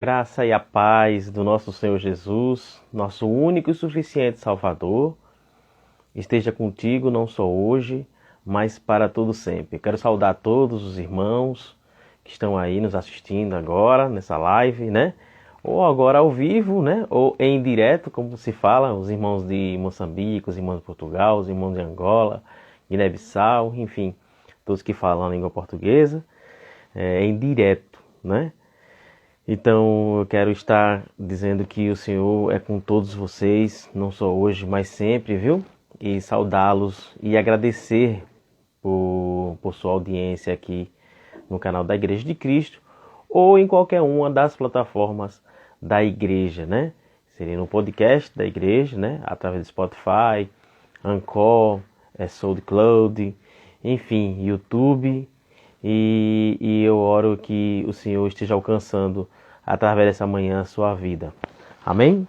Graça e a paz do nosso Senhor Jesus, nosso único e suficiente Salvador, esteja contigo não só hoje, mas para todo sempre. Quero saudar todos os irmãos que estão aí nos assistindo agora, nessa live, né? Ou agora ao vivo, né? Ou em direto, como se fala, os irmãos de Moçambique, os irmãos de Portugal, os irmãos de Angola, Guiné-Bissau, enfim, todos que falam a língua portuguesa, em direto, né? Então eu quero estar dizendo que o Senhor é com todos vocês, não só hoje, mas sempre, viu? E saudá-los e agradecer por sua audiência aqui no canal da Igreja de Cristo ou em qualquer uma das plataformas da igreja, né? Seria no podcast da igreja, né? Através do Spotify, Anchor, SoundCloud, enfim, YouTube. E eu oro que o Senhor esteja alcançando através dessa manhã a sua vida. Amém?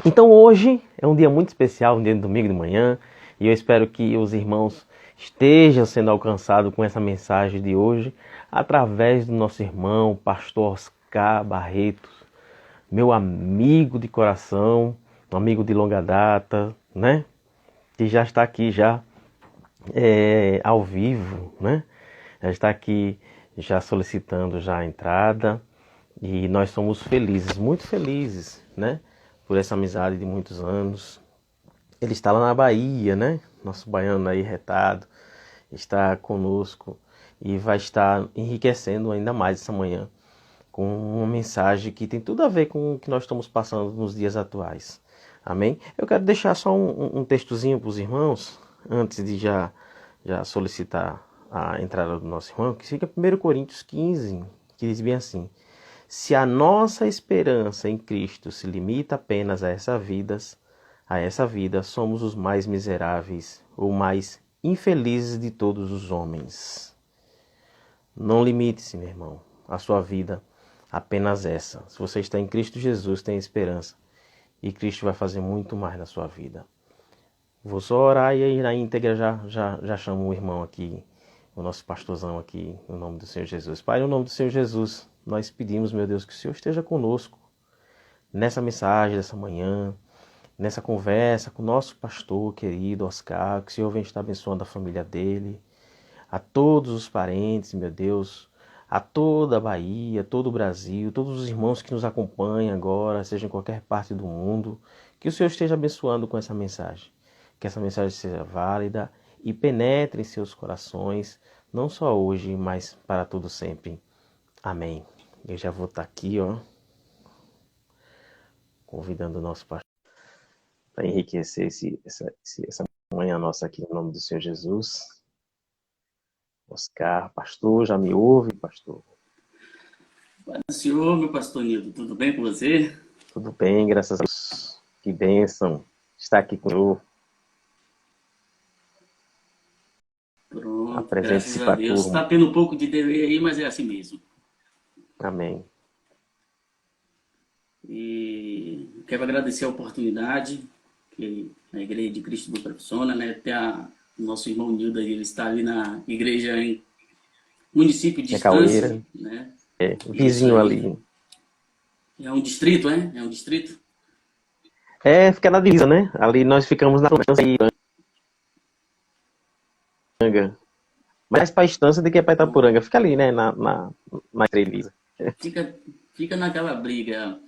Então hoje é um dia muito especial, um dia de domingo de manhã, e eu espero que os irmãos estejam sendo alcançados com essa mensagem de hoje, através do nosso irmão, pastor Oscar Barretos, meu amigo de coração, um amigo de longa data, né? Que já está aqui já ao vivo, né? Já está aqui já solicitando já a entrada. E nós somos felizes, muito felizes, né? Por essa amizade de muitos anos. Ele está lá na Bahia, né? Nosso baiano aí retado está conosco e vai estar enriquecendo ainda mais essa manhã com uma mensagem que tem tudo a ver com o que nós estamos passando nos dias atuais. Amém? Eu quero deixar só um textozinho para os irmãos, antes de já solicitar a entrada do nosso irmão, que fica 1 Coríntios 15, que diz bem assim: se a nossa esperança em Cristo se limita apenas a essa vida, somos os mais miseráveis ou mais infelizes de todos os homens. Não limite-se, meu irmão, a sua vida apenas essa. Se você está em Cristo Jesus, tem esperança. E Cristo vai fazer muito mais na sua vida. Vou só orar e aí na íntegra já chamo o irmão aqui, o nosso pastorzão aqui, no nome do Senhor Jesus. Pai, no nome do Senhor Jesus, nós pedimos, meu Deus, que o Senhor esteja conosco nessa mensagem dessa manhã, nessa conversa com o nosso pastor querido Oscar, que o Senhor venha estar abençoando a família dele, a todos os parentes, meu Deus, a toda a Bahia, todo o Brasil, todos os irmãos que nos acompanham agora, seja em qualquer parte do mundo, que o Senhor esteja abençoando com essa mensagem. Que essa mensagem seja válida e penetre em seus corações, não só hoje, mas para todo sempre. Amém. Eu já vou estar aqui, ó, convidando o nosso pastor para enriquecer essa manhã nossa aqui, no nome do Senhor Jesus. Oscar, pastor, já me ouve, pastor? Pai do Senhor, meu pastor Nildo, tudo bem com você? Tudo bem, graças a Deus. Que bênção estar aqui com o Senhor. Pronto, graças Apresente-se a para a Deus. turma. Está tendo um pouco de delay aí, mas é assim mesmo. Amém. E quero agradecer a oportunidade que a Igreja de Cristo me proporciona, né? Até o nosso irmão Nildo, ele está ali na igreja em município de É distância, Caueira, né? Isso vizinho aí. ali. É um distrito, é? É um distrito? Fica na divisa, né? Ali nós ficamos na Itapuranga. Mais para a Estância do que para Itapuranga. Fica ali, né? Na Estrelisa. Fica, fica naquela briga.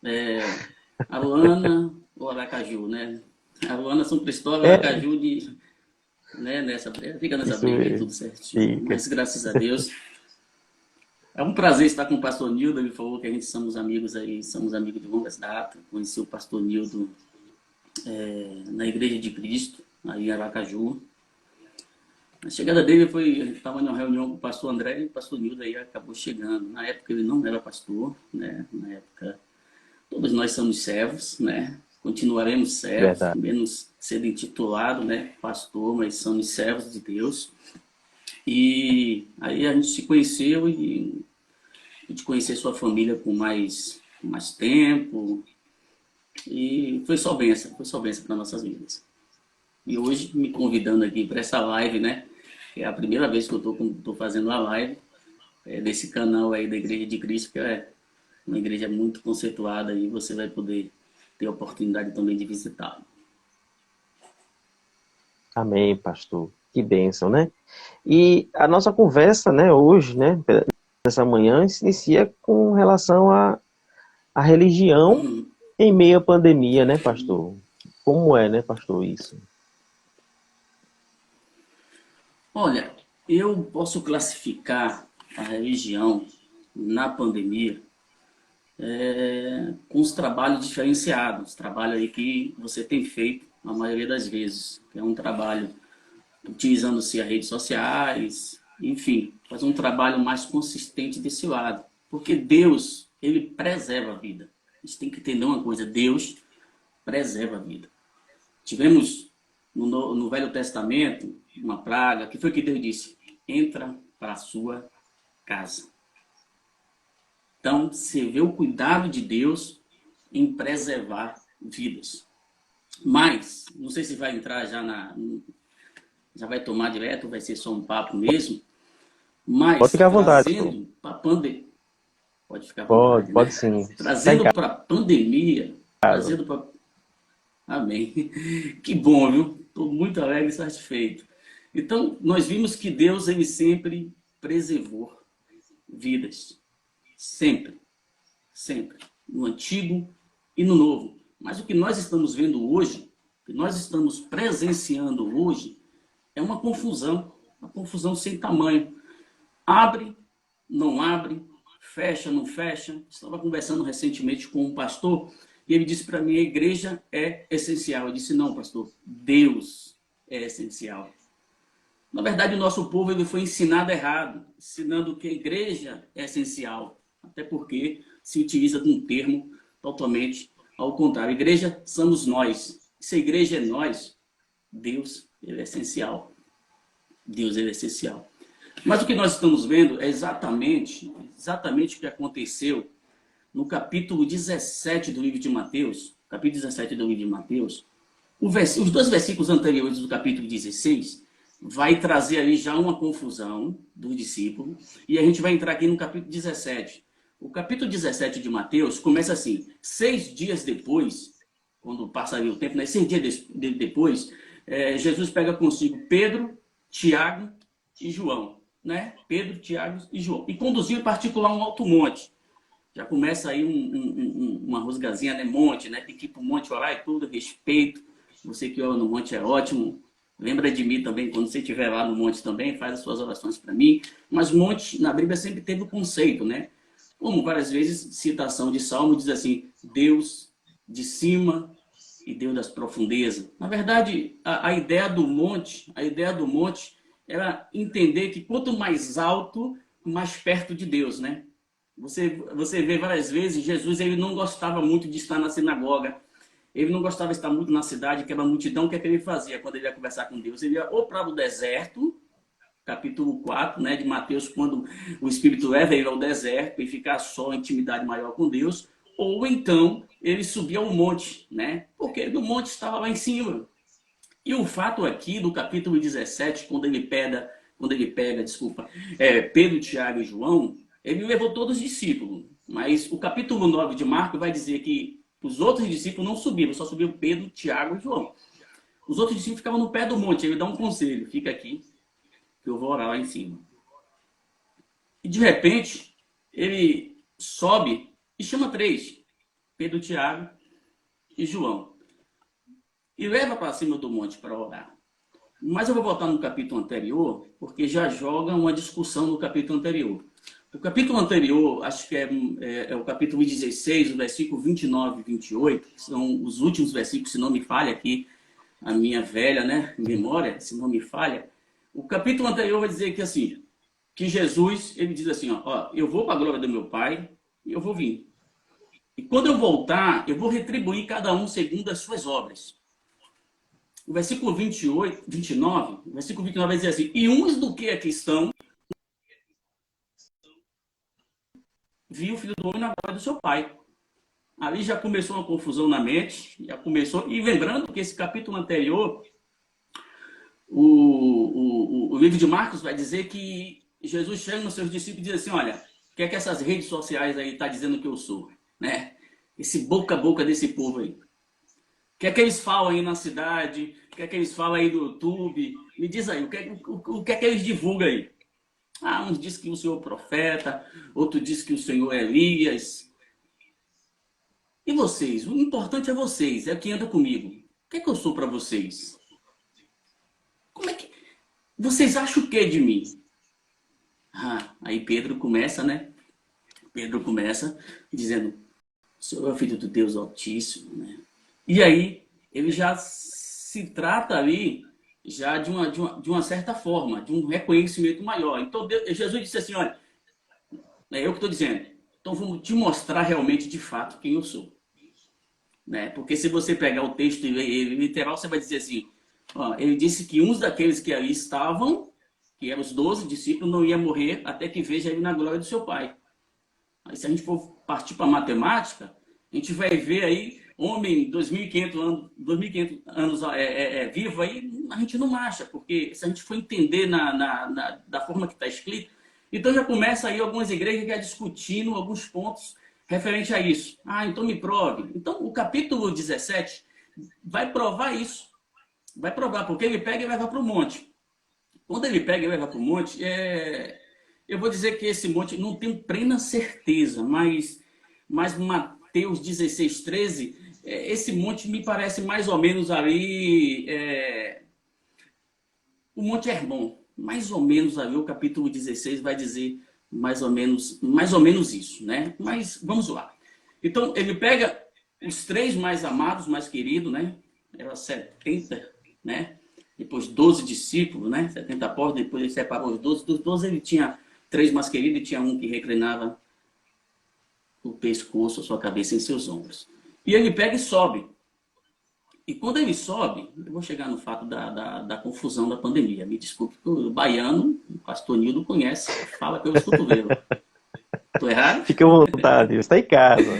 É, Aruana ou Aracaju, né? Aruana, São Cristóvão, É, Aracaju né, fica nessa isso briga aí, tudo mesmo. certinho. Fica. Mas graças a Deus. É um prazer estar com o pastor Nildo. Ele falou que a gente somos amigos aí, somos amigos de longas datas. Conheci o pastor Nildo na Igreja de Cristo, aí em Aracaju. A chegada dele foi, a gente estava numa reunião com o pastor André e o pastor Nildo aí acabou chegando. Na época ele não era pastor, né? Na época todos nós somos servos, né? Continuaremos servos, Verdade. menos sendo intitulado, né, pastor, mas somos servos de Deus. E aí a gente se conheceu e de conhecer sua família com mais tempo. E foi só benção para nossas vidas. E hoje me convidando aqui para essa live, né? Que é a primeira vez que eu tô fazendo a live desse canal aí da Igreja de Cristo, que é uma igreja muito conceituada e você vai poder ter a oportunidade também de visitá-la. Amém, pastor. Que bênção, né? E a nossa conversa, né, hoje, né, nessa manhã, se inicia com relação à religião em meio à pandemia, né, pastor? Como é, né, pastor, isso? Olha, eu posso classificar a religião na pandemia com os trabalhos diferenciados, trabalho aí que você tem feito a maioria das vezes, que é um trabalho utilizando-se as redes sociais, enfim, fazer um trabalho mais consistente desse lado, porque Deus, ele preserva a vida. A gente tem que entender uma coisa, Deus preserva a vida. Tivemos no Velho Testamento uma praga, que foi que Deus disse? Entra para a sua casa. Então, você vê o cuidado de Deus em preservar vidas. Mas, não sei se vai entrar já vai tomar direto, vai ser só um papo mesmo, Pode mas ficar à vontade, pastor. trazendo para a pandemia, pode ficar à Pode, vontade, né? pode sim. Tá em Trazendo para a pandemia, casa. trazendo para... Amém. Que bom, viu? Estou muito alegre e satisfeito. Então, nós vimos que Deus, ele sempre preservou vidas. Sempre. Sempre. No Antigo e no Novo. Mas o que nós estamos vendo hoje, o que nós estamos presenciando hoje, é uma confusão sem tamanho. Abre, não abre, fecha, não fecha. Estava conversando recentemente com um pastor e ele disse para mim, a igreja é essencial. Eu disse, não, pastor, Deus é essencial. Na verdade, o nosso povo ele foi ensinado errado, ensinando que a igreja é essencial, até porque se utiliza de um termo totalmente ao contrário. A igreja somos nós. Se a igreja é nós, Deus ele é essencial. Deus ele é essencial. Mas o que nós estamos vendo é exatamente o que aconteceu no capítulo 17 do livro de Mateus. Capítulo 17 do livro de Mateus. Os dois versículos anteriores do capítulo 16 vai trazer ali já uma confusão dos discípulos. E a gente vai entrar aqui no capítulo 17. O capítulo 17 de Mateus começa assim: 6 dias depois, quando passa ali o tempo, né? 6 dias depois, Jesus pega consigo Pedro, Tiago e João. Né? Pedro, Tiago e João. E conduziu em particular um alto monte. Já começa aí uma rusgazinha, né? Monte, né? Tem que ir para o monte orar e tudo, respeito. Você que ora no monte é ótimo. Lembra de mim também, quando você estiver lá no monte também, faz as suas orações para mim. Mas monte, na Bíblia, sempre teve o conceito, né? Como várias vezes, citação de Salmo diz assim, Deus de cima e Deus das profundezas. Na verdade, a ideia do monte era entender que quanto mais alto, mais perto de Deus, né? Você vê várias vezes, Jesus ele não gostava muito de estar na sinagoga. Ele não gostava de estar muito na cidade, aquela multidão, o que é que ele fazia quando ele ia conversar com Deus? Ele ia ou para o deserto, capítulo 4, né, de Mateus, quando o Espírito leva ele ao deserto e ficar só em intimidade maior com Deus, ou então ele subia ao monte, né? Porque o monte estava lá em cima. E o fato aqui do capítulo 17, quando ele pega, Pedro, Tiago e João, ele levou todos os discípulos. Mas o capítulo 9 de Marcos vai dizer que os outros discípulos não subiram, só subiu Pedro, Tiago e João. Os outros discípulos ficavam no pé do monte. Ele dá um conselho, fica aqui, que eu vou orar lá em cima. E de repente, ele sobe e chama 3, Pedro, Tiago e João. E leva para cima do monte para orar. Mas eu vou voltar no capítulo anterior, porque já joga uma discussão no capítulo anterior. O capítulo anterior, acho que é o capítulo 16, o versículo 29 e 28, que são os últimos versículos, se não me falha aqui, a minha velha, né, memória, se não me falha. O capítulo anterior vai dizer que assim, que Jesus, ele diz assim, ó, eu vou para a glória do meu Pai e eu vou vir. E quando eu voltar, eu vou retribuir cada um segundo as suas obras. O versículo 29 vai dizer assim, e uns do que aqui estão, viu o Filho do Homem na glória do seu Pai. Ali já começou uma confusão na mente, e lembrando que esse capítulo anterior, o livro de Marcos vai dizer que Jesus chega nos seus discípulos e diz assim, olha, O que é que essas redes sociais aí tá dizendo que eu sou, né? Esse boca a boca desse povo aí. O que é que eles falam aí na cidade? O que é que eles falam aí no YouTube? Me diz aí, o que é que eles divulgam aí? Ah, uns diz que o Senhor é profeta, outro diz que o Senhor é Elias. E vocês? O importante é vocês, é o que anda comigo. O que é que eu sou para vocês? Como é que... Vocês acham o que de mim? Ah, aí Pedro começa, né? Pedro começa dizendo, o Senhor é o Filho do Deus Altíssimo, né? E aí, ele já se trata ali, já de uma certa forma, de um reconhecimento maior. Então, Jesus disse assim, olha, é eu que estou dizendo, então vamos te mostrar realmente, de fato, quem eu sou. Né? Porque se você pegar o texto literal, você vai dizer assim, ó, ele disse que uns daqueles que ali estavam, que eram os 12 discípulos, não iam morrer até que veja ele na glória do seu Pai. Aí, se a gente for partir para matemática, a gente vai ver aí homem 2.500 anos vivo aí, a gente não acha, porque se a gente for entender da forma que está escrito, então já começa aí algumas igrejas já discutindo alguns pontos referente a isso. Ah, então me prove. Então o capítulo 17 vai provar isso. Vai provar, porque ele pega e leva para o monte. Quando ele pega e leva para o monte, eu vou dizer que esse monte não tenho plena certeza, mas Mateus 16:13, esse monte me parece mais ou menos ali, o Monte Hermon, mais ou menos ali, o capítulo 16 vai dizer mais ou menos isso, né? Mas vamos lá. Então, ele pega os 3 mais amados, mais queridos, né? Era 70, né? Depois 12 discípulos, né? 70 apóstolos, depois ele separou os 12. Dos 12 ele tinha 3 mais queridos e tinha um que reclinava o pescoço, a sua cabeça em seus ombros. E ele pega e sobe. E quando ele sobe, eu vou chegar no fato da confusão da pandemia. Me desculpe, o baiano, o pastor Nildo conhece, fala pelos cotovelos. Estou errado? Fica à vontade, está em casa.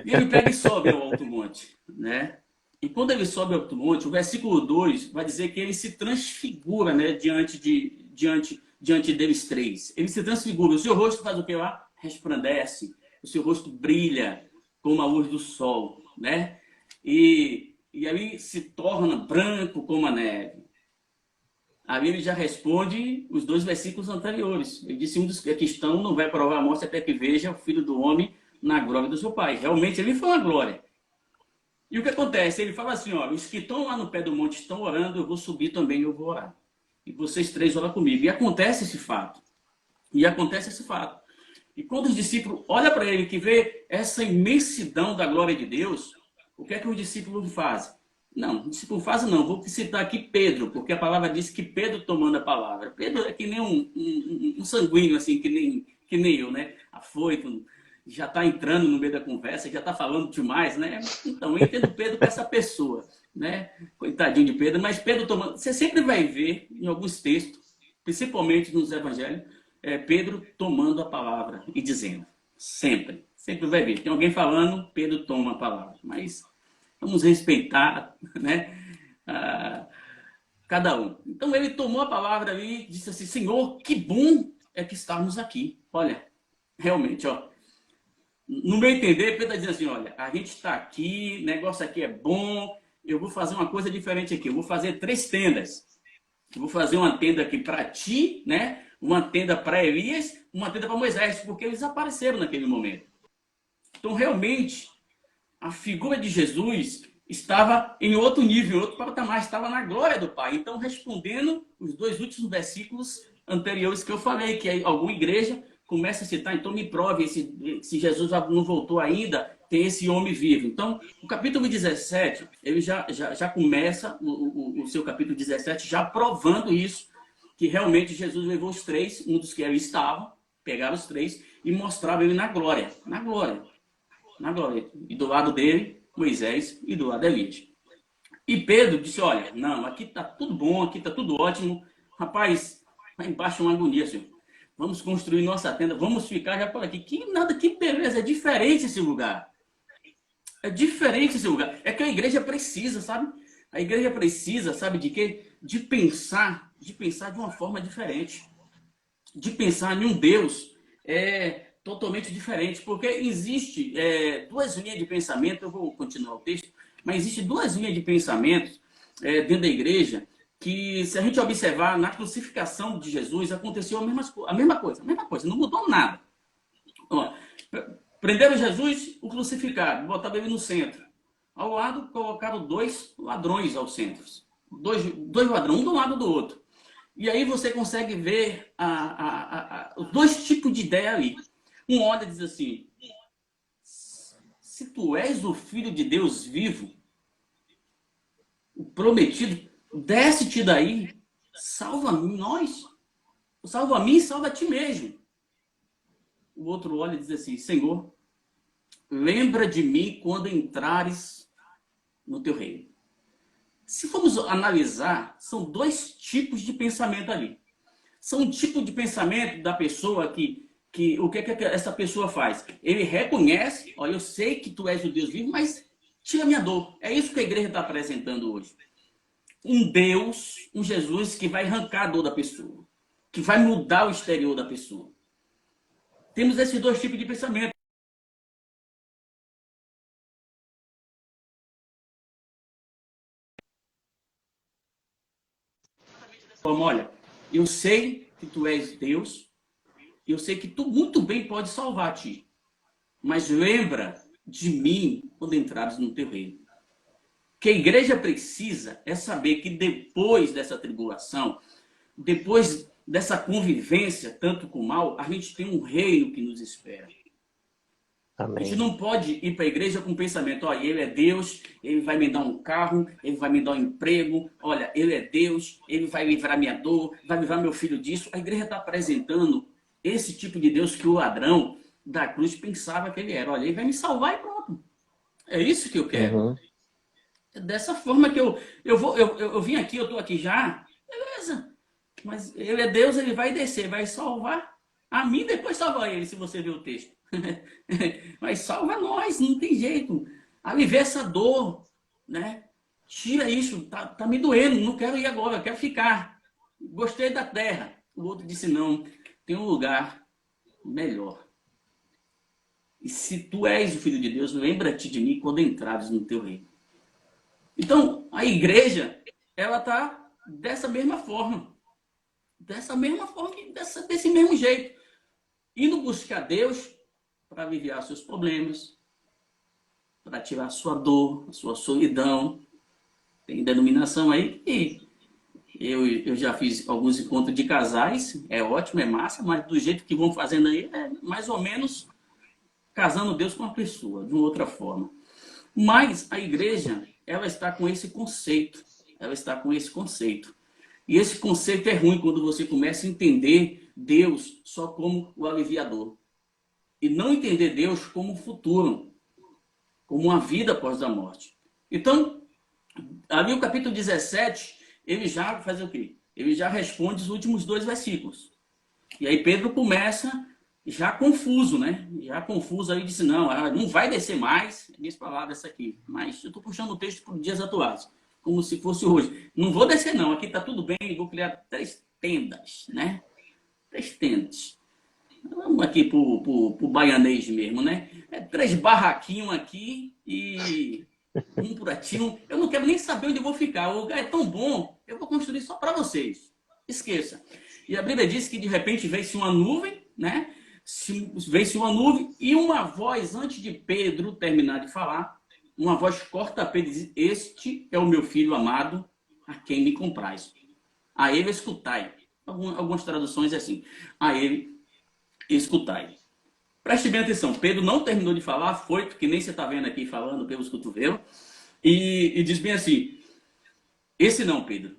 E ele pega e sobe ao alto monte, né? E quando ele sobe ao alto monte, o versículo 2 vai dizer que ele se transfigura, né, diante deles 3. Ele se transfigura. O seu rosto faz o que lá? Resplandece. O seu rosto brilha como a luz do sol, né? E aí se torna branco como a neve. Aí ele já responde os 2 versículos anteriores. Ele disse, um dos que aqui estão não vai provar a morte até que veja o Filho do Homem na glória do seu Pai. Realmente ele foi uma glória. E o que acontece? Ele fala assim, ó, os que estão lá no pé do monte estão orando, eu vou subir também, eu vou orar. E vocês 3 oram comigo. E acontece esse fato. E quando os discípulos olham para ele, que vê essa imensidão da glória de Deus, o que é que os discípulos fazem? Não, os discípulos fazem não. Vou citar aqui Pedro, porque a palavra diz que Pedro tomando a palavra. Pedro é que nem um sanguíneo, assim, que nem eu, né? Afoito, já está entrando no meio da conversa, já está falando demais, né? Então, eu entendo Pedro com essa pessoa, né? Coitadinho de Pedro, mas Pedro tomando... Você sempre vai ver em alguns textos, principalmente nos evangelhos, Pedro tomando a palavra e dizendo. Sempre vai ver. Tem alguém falando, Pedro toma a palavra. Mas vamos respeitar, né? Cada um. Então ele tomou a palavra e disse assim, Senhor, que bom é que estamos aqui. Olha, realmente, ó. No meu entender, Pedro está dizendo assim, olha, a gente está aqui, o negócio aqui é bom, eu vou fazer uma coisa diferente aqui. Eu vou fazer 3 tendas. Eu vou fazer uma tenda aqui para ti, né? Uma tenda para Elias, uma tenda para Moisés, porque eles apareceram naquele momento. Então, realmente, a figura de Jesus estava em outro nível, em outro patamar, estava na glória do Pai. Então, respondendo os 2 últimos versículos anteriores que eu falei, que alguma igreja começa a citar, então me prove se Jesus não voltou ainda, tem esse homem vivo. Então, o capítulo 17, ele já começa, o seu capítulo 17, já provando isso, que realmente Jesus levou os 3, um dos que ali estavam, pegaram os 3 e mostrava ele na glória. Na glória. E do lado dele, Moisés, e do lado Elias. E Pedro disse, olha, não, aqui está tudo bom, aqui está tudo ótimo. Rapaz, lá embaixo é uma agonia, senhor. Vamos construir nossa tenda, vamos ficar já por aqui. Que beleza, é diferente esse lugar. É diferente esse lugar. É que a igreja precisa, sabe? A igreja precisa, sabe de quê? De pensar de uma forma diferente. De pensar em um Deus é totalmente diferente, porque existe duas linhas de pensamento, eu vou continuar o texto, mas existe duas linhas de pensamento dentro da igreja que, se a gente observar, na crucificação de Jesus, aconteceu a mesma coisa, não mudou nada. Ó, prenderam Jesus, o crucificado, botaram ele no centro. Ao lado, colocaram dois ladrões ao centro. Dois ladrões, um do lado do outro. E aí você consegue ver os dois tipos de ideia ali. Um olha e diz assim, se tu és o Filho de Deus vivo, o prometido, desce-te daí, salva nós, salva a mim e salva a ti mesmo. O outro olha e diz assim, Senhor, lembra de mim quando entrares no teu reino. Se formos analisar, são dois tipos de pensamento ali. São um tipo de pensamento da pessoa que o que essa pessoa faz? Ele reconhece, olha, eu sei que tu és o Deus vivo, mas tira minha dor. É isso que a igreja está apresentando hoje. Um Deus, um Jesus que vai arrancar a dor da pessoa, que vai mudar o exterior da pessoa. Temos esses dois tipos de pensamento. Como, olha, eu sei que tu és Deus, eu sei que tu muito bem pode salvar ti, mas lembra de mim quando entrares no teu reino. O que a igreja precisa é saber que depois dessa tribulação, depois dessa convivência, tanto com o mal, a gente tem um reino que nos espera. A gente Amém. não pode ir para a igreja com o pensamento, olha, ele é Deus, ele vai me dar um carro, ele vai me dar um emprego, olha, ele é Deus, ele vai livrar minha dor, vai livrar meu filho disso. A igreja está apresentando esse tipo de Deus que o ladrão da cruz pensava que ele era. Olha, ele vai me salvar e pronto. É isso que eu quero. Uhum. É dessa forma que eu vim aqui, eu estou aqui já, beleza. Mas ele é Deus, ele vai descer, vai salvar a mim, depois salvar ele, se você ver o texto. Mas salva nós, não tem jeito. Aliviar essa dor, né? Tira isso, tá me doendo, não quero ir agora, eu quero ficar. Gostei da terra. O outro disse, não, tem um lugar melhor. E se tu és o Filho de Deus, lembra-te de mim quando entrares no teu reino. Então, a igreja, ela está dessa mesma forma. Dessa mesma forma, desse mesmo jeito. Indo buscar Deus para aliviar seus problemas, para tirar a sua dor, a sua solidão. Tem denominação aí que eu já fiz alguns encontros de casais, é ótimo, é massa, mas do jeito que vão fazendo aí, é mais ou menos casando Deus com a pessoa, de uma outra forma. Mas a igreja, ela está com esse conceito. Ela está com esse conceito. E esse conceito é ruim quando você começa a entender Deus só como o aliviador. E não entender Deus como o futuro, como uma vida após a morte. Então, ali o capítulo 17, ele já faz o quê? Ele já responde os últimos dois versículos. E aí Pedro começa já confuso, né? Já confuso aí, disse, não vai descer mais, minhas palavras essa aqui. Mas eu estou puxando o texto para os dias atuais, como se fosse hoje. Não vou descer não, aqui está tudo bem, vou criar 3 tendas, né? 3 tendas. Vamos aqui pro baianês mesmo, né? 3 barraquinhos aqui e um buratinho. Eu não quero nem saber onde eu vou ficar. O lugar é tão bom, eu vou construir só para vocês. Esqueça. E a Bíblia diz que de repente veio-se uma nuvem, né? Veio-se uma nuvem e uma voz, antes de Pedro terminar de falar, uma voz corta a Pedro e diz, este é o meu filho amado, a quem me comprais. A ele escutai. Algumas traduções é assim. A ele escutai. Preste bem atenção. Pedro não terminou de falar, foi, que nem você está vendo aqui falando pelos cotovelos, e diz bem assim, esse não, Pedro.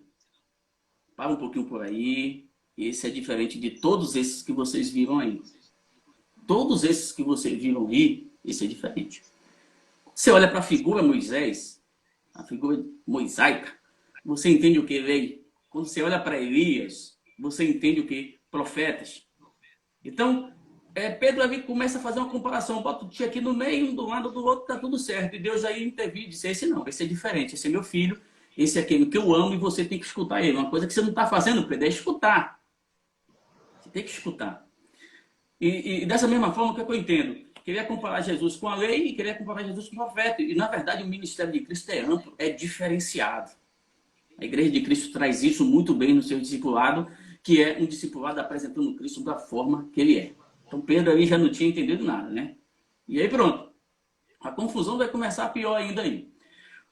Para um pouquinho por aí, esse é diferente de todos esses que vocês viram aí. Todos esses que vocês viram aí, esse é diferente. Você olha para a figura Moisés, a figura mosaica, você entende o que veio. Quando você olha para Elias, você entende o que? Profetas. Então, Pedro ali começa a fazer uma comparação. Bota o tio aqui no meio, um do lado do outro, tá tudo certo. E Deus aí intervir e disse, esse não, esse é diferente, esse é meu filho, esse é aquele que eu amo e você tem que escutar ele. Uma coisa que você não está fazendo, Pedro, é escutar. Você tem que escutar. E dessa mesma forma, o que é que eu entendo? Queria comparar Jesus com a lei e queria comparar Jesus com o profeta. E, na verdade, o ministério de Cristo é amplo, é diferenciado. A igreja de Cristo traz isso muito bem no seu discipulado, que é um discipulado apresentando Cristo da forma que ele é. Então, Pedro ali já não tinha entendido nada, né? E aí, pronto. A confusão vai começar pior ainda aí.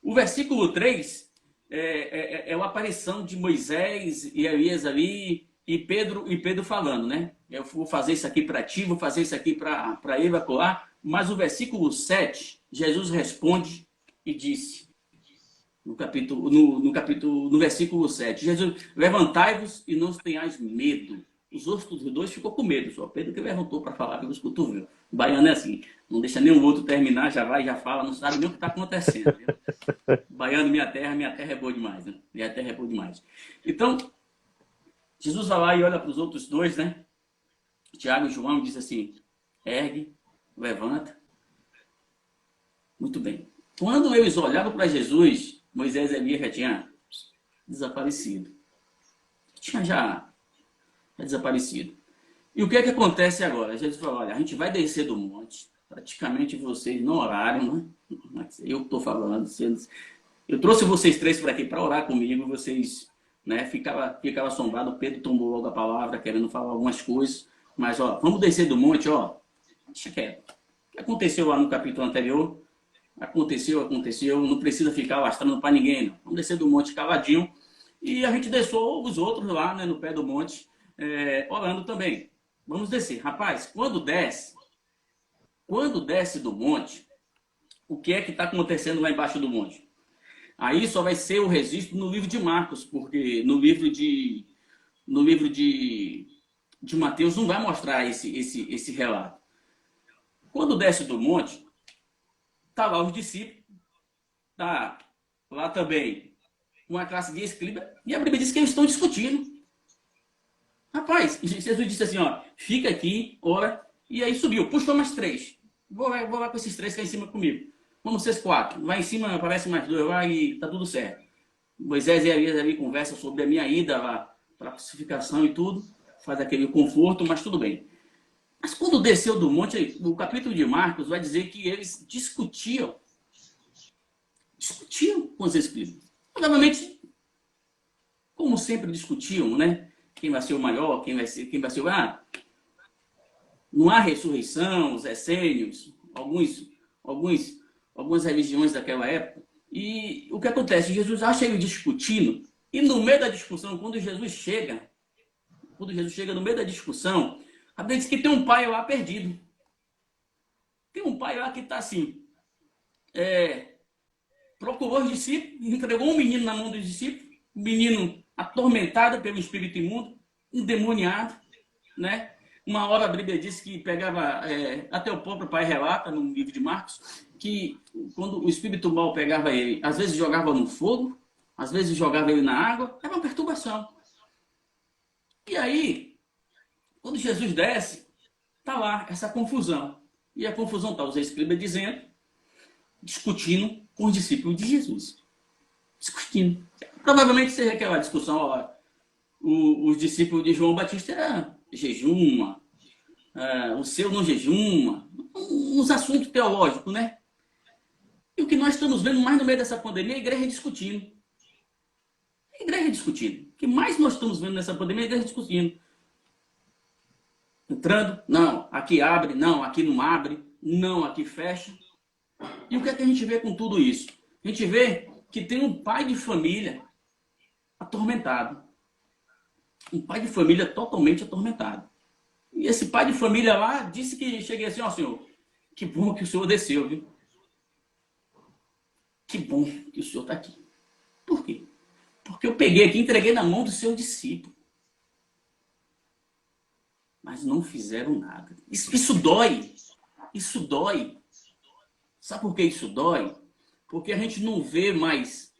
O versículo 3 é a aparição de Moisés e Elias ali, e Pedro falando, né? Eu vou fazer isso aqui para ti, vou fazer isso aqui para ele, colar. Mas o versículo 7, Jesus responde e disse, no versículo 7, Jesus, levantai-vos e não tenhais medo. Os outros dois ficou com medo, só Pedro que levantou para falar pelos cotovelos. O baiano é assim, não deixa nenhum outro terminar, já vai, já fala, não sabe nem o que está acontecendo. Viu? Baiano, minha terra é boa demais, né? Minha terra é boa demais. Então, Jesus vai lá e olha para os outros dois, né? Tiago e João diz assim, ergue, levanta. Muito bem. Quando eles olhavam para Jesus, Moisés e Elias já tinha desaparecido. Tinha já desaparecido. E o que é que acontece agora? Jesus falou, olha, a gente vai descer do monte. Praticamente vocês não oraram, né? Eu estou falando. Eu trouxe vocês três para aqui para orar comigo. Vocês, né, ficava assombrado. Pedro tomou logo a palavra, querendo falar algumas coisas. Mas, ó, vamos descer do monte, ó. Deixa quieto. O que aconteceu lá no capítulo anterior? Aconteceu. Não precisa ficar lastrando para ninguém, não. Vamos descer do monte caladinho. E a gente deixou os outros lá, né, no pé do monte, orando também. Vamos descer. Rapaz, quando desce do monte, o que é que está acontecendo lá embaixo do monte? Aí só vai ser o registro no livro de Marcos, porque no livro de Mateus não vai mostrar esse relato. Quando desce do monte, tá lá os discípulos, tá lá também uma classe de escriba, e a Bíblia diz que eles estão discutindo. Rapaz, Jesus disse assim, ó, fica aqui, ora, e aí subiu, puxou mais três. Vou lá com esses três que é em cima comigo. Vamos ser quatro. Lá em cima aparece mais dois lá e tá tudo certo. Moisés e Elias ali conversam sobre a minha ida lá para a crucificação e tudo. Faz aquele conforto, mas tudo bem. Mas quando desceu do monte, o capítulo de Marcos vai dizer que eles discutiam com os escribas. Provavelmente, como sempre discutiam, né? Quem vai ser o maior, quem vai ser o... não há ressurreição, os essênios, algumas religiões daquela época. E o que acontece? Jesus acha ele discutindo, e no meio da discussão, quando Jesus chega no meio da discussão, a Bíblia diz que tem um pai lá perdido. Tem um pai lá que está assim, procurou os discípulos, entregou um menino na mão dos discípulos, um menino atormentado pelo espírito imundo, endemoniado, né? Uma hora a Bíblia diz que pegava, até o próprio pai relata no livro de Marcos, que quando o espírito mal pegava ele, às vezes jogava no fogo, às vezes jogava ele na água, era uma perturbação. E aí, quando Jesus desce, tá lá essa confusão. E a confusão está os escribas discutindo com os discípulos de Jesus. Discutindo. Provavelmente seja aquela discussão, ó, os discípulos de João Batista jejuma, o seu não jejuma, uns assuntos teológicos, né? E o que nós estamos vendo mais no meio dessa pandemia é a igreja discutindo. A igreja discutindo. O que mais nós estamos vendo nessa pandemia é a igreja discutindo. Entrando, não, aqui abre, não, aqui não abre, não, aqui fecha. E o que é que a gente vê com tudo isso? A gente vê que tem um pai de família atormentado. Um pai de família totalmente atormentado. E esse pai de família lá disse que cheguei assim, ó, senhor, que bom que o senhor desceu, viu? Que bom que o senhor está aqui. Por quê? Porque eu peguei aqui e entreguei na mão do seu discípulo. Mas não fizeram nada. Isso dói. Isso dói. Sabe por que isso dói? Porque a gente não vê mais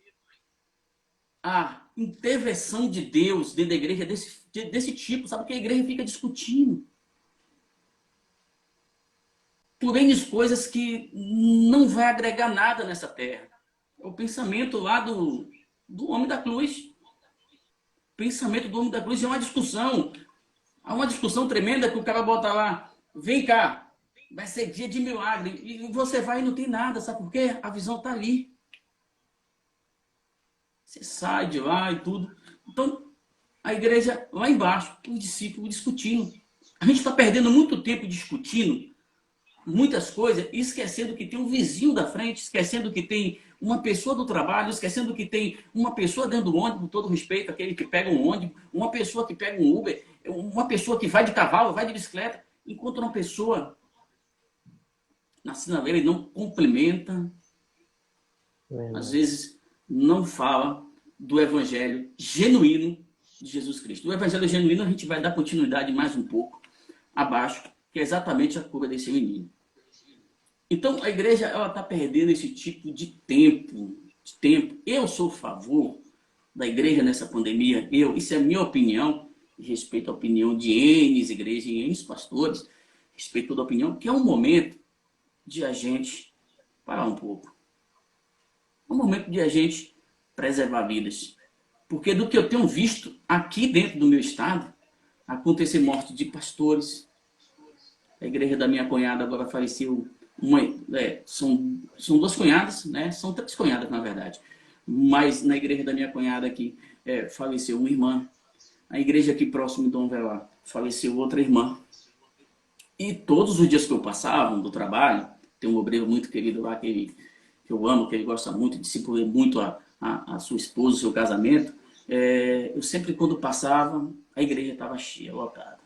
a intervenção de Deus dentro da igreja desse tipo. Sabe porque a igreja fica discutindo por N coisas que não vai agregar nada nessa terra. É o pensamento lá do homem da cruz. O pensamento do homem da cruz é uma discussão. Há uma discussão tremenda que o cara bota lá. vem cá, vai ser dia de milagre. E você vai e não tem nada, sabe por quê? A visão está ali. Você sai de lá e tudo. Então, a igreja lá embaixo, os discípulos discutindo. A gente está perdendo muito tempo discutindo muitas coisas, esquecendo que tem um vizinho da frente, esquecendo que tem uma pessoa do trabalho, esquecendo que tem uma pessoa dentro do ônibus, com todo respeito, aquele que pega um ônibus, uma pessoa que pega um Uber, uma pessoa que vai de cavalo, vai de bicicleta, enquanto uma pessoa na sinaleira e não cumprimenta, às vezes não fala do evangelho genuíno de Jesus Cristo. O evangelho genuíno a gente vai dar continuidade mais um pouco abaixo, que é exatamente a cura desse menino. Então, a igreja ela está perdendo esse tipo de tempo. Eu sou a favor da igreja nessa pandemia. Isso é a minha opinião, respeito à opinião de N igrejas e N pastores, respeito toda a opinião, que é um momento de a gente parar um pouco. É um momento de a gente preservar vidas. Porque do que eu tenho visto aqui dentro do meu estado, acontecer morte de pastores. A igreja da minha cunhada agora faleceu. São duas cunhadas, né? São três cunhadas, na verdade. Mas na igreja da minha cunhada aqui faleceu uma irmã. A igreja aqui próximo de Dom Velar faleceu outra irmã. E todos os dias que eu passava do trabalho, tem um obreiro muito querido lá que eu amo, que ele gosta muito, discipulei muito a sua esposa, o seu casamento. Eu sempre, quando passava, a igreja estava cheia, lotada.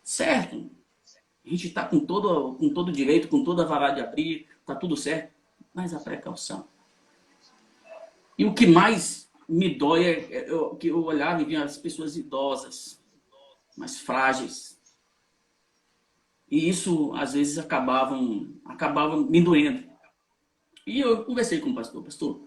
Certo? A gente está com todo direito, com toda a vara de abrir, está tudo certo, mas a precaução. E o que mais me dói é que eu olhava e via as pessoas idosas, mais frágeis. E isso, às vezes, acabava me doendo. E eu conversei com o pastor. Pastor,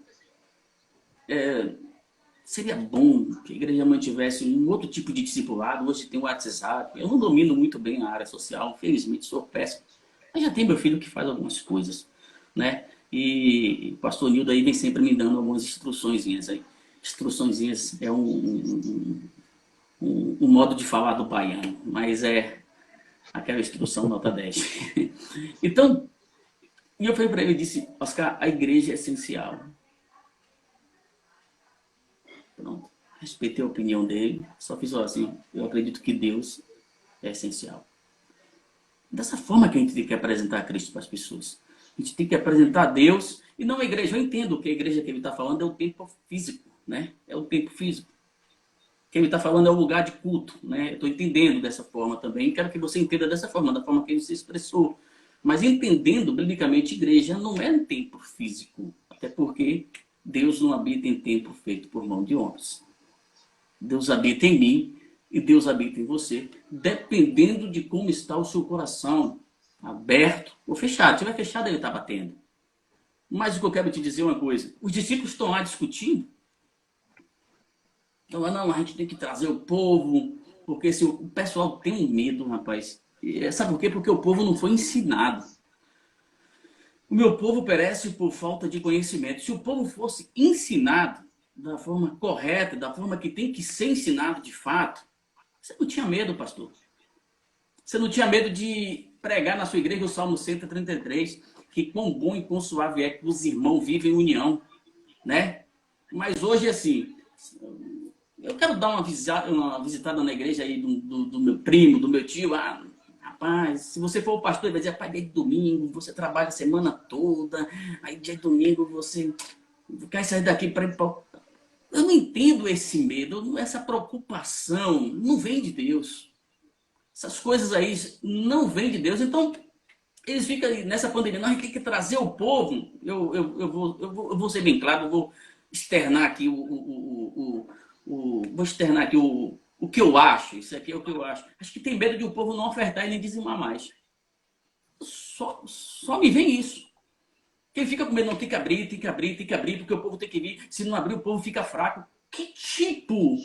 seria bom que a igreja mantivesse um outro tipo de discipulado. Hoje tem o WhatsApp. Eu não domino muito bem a área social, infelizmente sou péssimo. Mas já tem meu filho que faz algumas coisas, né? E o pastor Nildo aí vem sempre me dando algumas instruçõezinhas aí. Instruçõezinhas é um modo de falar do baiano, mas é aquela instrução nota 10. Então, e eu falei para ele, disse, Oscar, a igreja é essencial. Pronto, respeitei a opinião dele, só fiz assim, eu acredito que Deus é essencial. Dessa forma que a gente tem que apresentar Cristo para as pessoas. A gente tem que apresentar Deus, e não a igreja. Eu entendo que a igreja que ele está falando é o tempo físico, né? É o tempo físico. O que ele está falando é o lugar de culto, né? Eu estou entendendo dessa forma também, quero que você entenda dessa forma, da forma que ele se expressou. Mas entendendo, biblicamente, igreja não é um tempo físico, até porque Deus não habita em tempo feito por mão de homens. Deus habita em mim e Deus habita em você, dependendo de como está o seu coração, aberto ou fechado. Se estiver fechado, ele está batendo. Mas o que eu quero te dizer é uma coisa. Os discípulos estão lá discutindo. Então, não, a gente tem que trazer o povo, porque se o pessoal tem um medo, rapaz. Sabe por quê? Porque o povo não foi ensinado. O meu povo perece por falta de conhecimento. Se o povo fosse ensinado da forma correta, da forma que tem que ser ensinado de fato, você não tinha medo, pastor. Você não tinha medo de pregar na sua igreja o Salmo 133, que quão bom e quão suave é que os irmãos vivem em união, né? Mas hoje, assim, eu quero dar uma visitada na igreja aí do meu primo, do meu tio. Rapaz, se você for o pastor, ele vai dizer, pai, dia de domingo, você trabalha a semana toda, aí dia de domingo você quer sair daqui para ir para... Eu não entendo esse medo, essa preocupação, não vem de Deus. Essas coisas aí não vêm de Deus. Então, eles ficam nessa pandemia, nós temos que trazer o povo. Eu vou ser bem claro, eu vou externar aqui o que eu acho. Isso aqui é o que eu acho. Acho que tem medo de o povo não ofertar e nem dizimar mais. Só me vem isso. Quem fica com medo, não, tem que abrir, porque o povo tem que vir. Se não abrir, o povo fica fraco. Que tipo,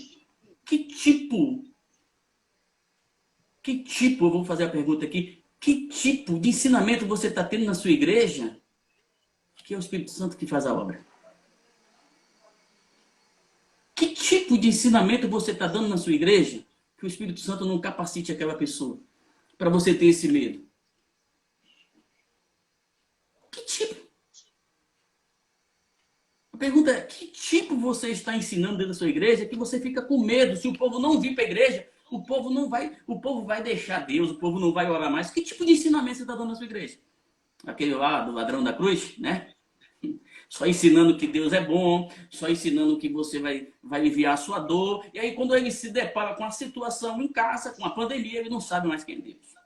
eu vou fazer a pergunta aqui, que tipo de ensinamento você está tendo na sua igreja que é o Espírito Santo que faz a obra? Que tipo de ensinamento você está dando na sua igreja que o Espírito Santo não capacite aquela pessoa para você ter esse medo? A pergunta é, que tipo você está ensinando dentro da sua igreja que você fica com medo? Se o povo não vir para a igreja, o povo vai deixar Deus, o povo não vai orar mais. Que tipo de ensinamento você está dando na sua igreja? Aquele lá do ladrão da cruz, né? Só ensinando que Deus é bom, só ensinando que você vai aliviar a sua dor. E aí, quando ele se depara com a situação em casa, com a pandemia, ele não sabe mais quem é Deus.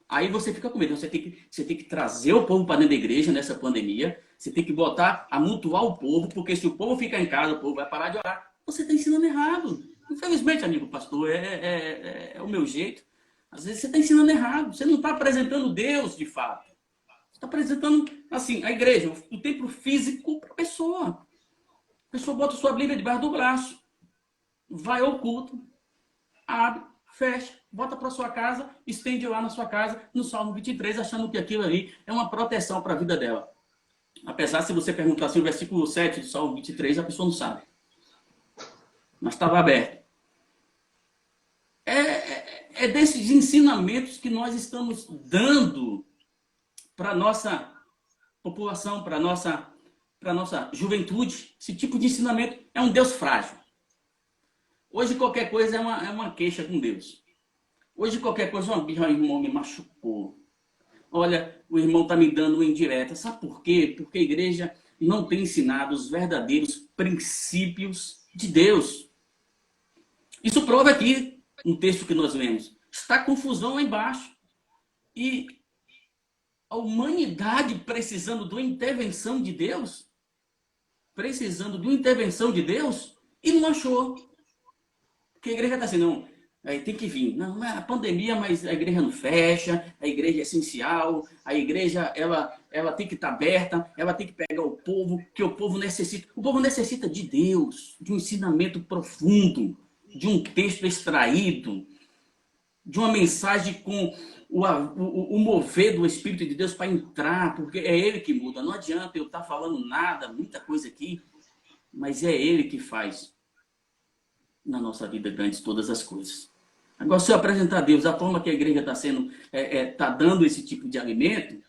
Aí você fica com medo. Você tem que trazer o povo para dentro da igreja nessa pandemia. Você tem que botar, amontoar o povo, porque se o povo ficar em casa, o povo vai parar de orar. Você está ensinando errado. Infelizmente, amigo pastor, é o meu jeito. Às vezes você está ensinando errado. Você não está apresentando Deus de fato. Você está apresentando, assim, a igreja, o templo físico para a pessoa. A pessoa bota sua Bíblia debaixo do braço, vai ao culto, abre, fecha, bota para sua casa, estende lá na sua casa, no Salmo 23, achando que aquilo ali é uma proteção para a vida dela. Apesar, se você perguntar assim, o versículo 7 do Salmo 23, a pessoa não sabe. Mas estava aberto. É desses ensinamentos que nós estamos dando para a nossa população, para a nossa juventude. Esse tipo de ensinamento é um Deus frágil. Hoje qualquer coisa é uma queixa com Deus. Hoje qualquer coisa é uma birra, o irmão me machucou. Olha, o irmão está me dando uma indireta. Sabe por quê? Porque a igreja não tem ensinado os verdadeiros princípios de Deus. Isso prova aqui no texto que nós lemos. Está confusão lá embaixo. E a humanidade precisando de uma intervenção de Deus, e não achou. Porque a igreja está assim, não, aí tem que vir. Não, é a pandemia, mas a igreja não fecha, a igreja é essencial, a igreja ela tem que estar aberta, ela tem que pegar o povo, que o povo necessita. O povo necessita de Deus, de um ensinamento profundo, de um texto extraído, de uma mensagem com o mover do Espírito de Deus para entrar, porque é Ele que muda. Não adianta eu estar falando nada, muita coisa aqui, mas é Ele que faz na nossa vida grandes todas as coisas. Agora, se eu apresentar a Deus a forma que a igreja está sendo, está dando esse tipo de alimento,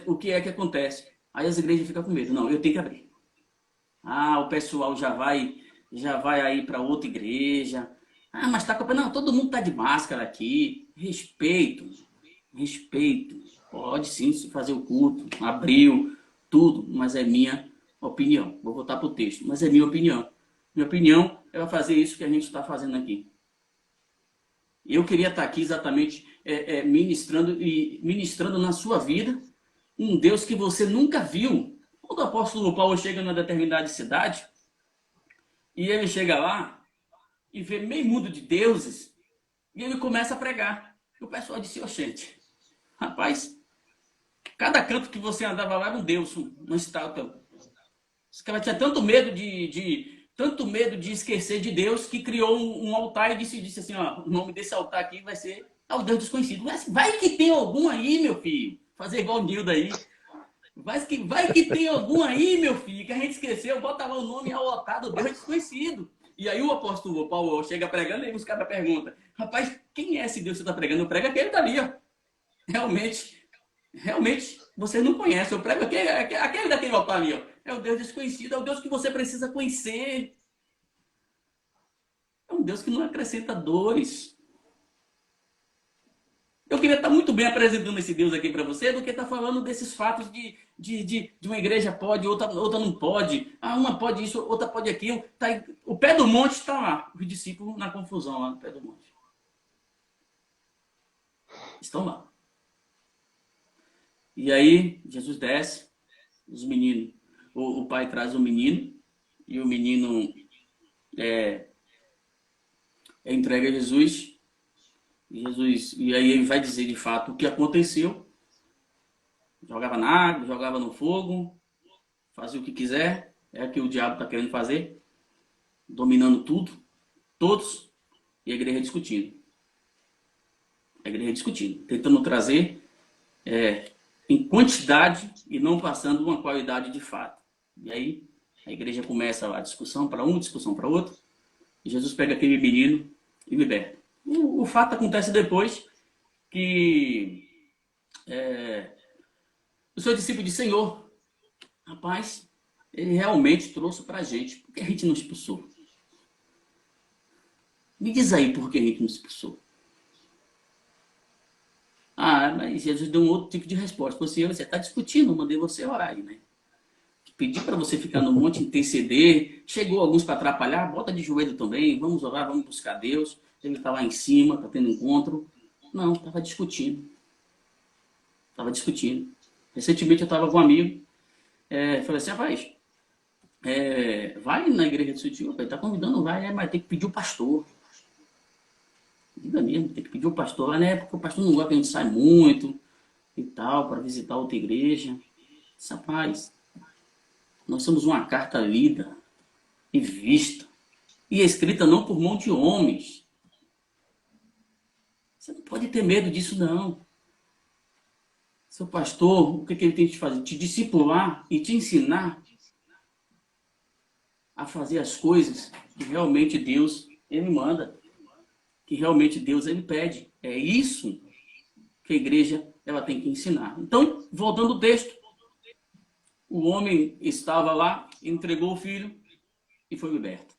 o que é que acontece? Aí as igrejas ficam com medo. Não, eu tenho que abrir. Ah, o pessoal já vai aí para outra igreja. Ah, mas tá com... Não, todo mundo tá de máscara aqui. Respeito. Pode sim se fazer o culto, abriu, tudo, mas é minha opinião. Vou voltar para o texto, mas é minha opinião. Minha opinião é fazer isso que a gente está fazendo aqui. Eu queria estar aqui exatamente ministrando na sua vida um Deus que você nunca viu. Quando o apóstolo Paulo chega numa determinada cidade, e ele chega lá e vê meio mundo de deuses, e ele começa a pregar. E o pessoal disse, oxente, rapaz, cada canto que você andava lá era um deus, uma estátua. Esse cara tinha tanto medo de esquecer de Deus, que criou um altar e disse assim, ó, o nome desse altar aqui vai ser ao Deus desconhecido. Mas vai que tem algum aí, meu filho. Fazer igual o Nildo aí. Vai que tem algum aí, meu filho, que a gente esqueceu, bota lá o nome ao altar do Deus desconhecido. E aí o apóstolo Paulo chega pregando e os caras perguntam, rapaz, quem é esse Deus que você está pregando? Eu prego aquele dali, ó. Realmente, vocês não conhecem. Eu prego aquele daquele altar ali, ó. É o Deus desconhecido, é o Deus que você precisa conhecer. É um Deus que não acrescenta dores. Eu queria estar muito bem apresentando esse Deus aqui para você do que estar falando desses fatos de uma igreja pode, outra não pode. Ah, uma pode isso, outra pode aquilo. Tá, o pé do monte está lá. Os discípulos na confusão lá no pé do monte. Estão lá. E aí, Jesus desce, os meninos, o pai traz o menino, e o menino entrega a Jesus. E aí ele vai dizer de fato o que aconteceu. Jogava na água, jogava no fogo, fazia o que quiser. É o que o diabo está querendo fazer, dominando tudo, todos, e a igreja discutindo. Tentando trazer em quantidade e não passando uma qualidade de fato. E aí a igreja começa a discussão para um, discussão para outro, e Jesus pega aquele menino e liberta. O fato acontece depois que o seu discípulo diz, Senhor, Rapaz, ele realmente trouxe para a gente. Por que a gente não expulsou? Me diz aí por que a gente não expulsou. Ah, mas Jesus deu um outro tipo de resposta. Você está discutindo, eu mandei você orar aí, né? Pedi para você ficar no monte, interceder. Chegou alguns para atrapalhar, bota de joelho também. Vamos orar, vamos buscar Deus. Ele está lá em cima, está tendo encontro. Não, estava discutindo. Estava discutindo. Recentemente eu estava com um amigo. Falei assim, rapaz, vai na igreja do seu tio. Ele está convidando, vai, mas tem que pedir o pastor. Diga mesmo, tem que pedir o pastor. Né? Porque o pastor não gosta que a gente sai muito e tal, para visitar outra igreja. Disse, rapaz, nós somos uma carta lida e vista e escrita não por mão de homens. Você não pode ter medo disso, não. Seu pastor, o que ele tem que fazer? Te discipular e te ensinar a fazer as coisas que realmente Deus, ele manda. Que realmente Deus, ele pede. É isso que a igreja, ela tem que ensinar. Então, voltando ao texto, o homem estava lá, entregou o filho e foi liberto.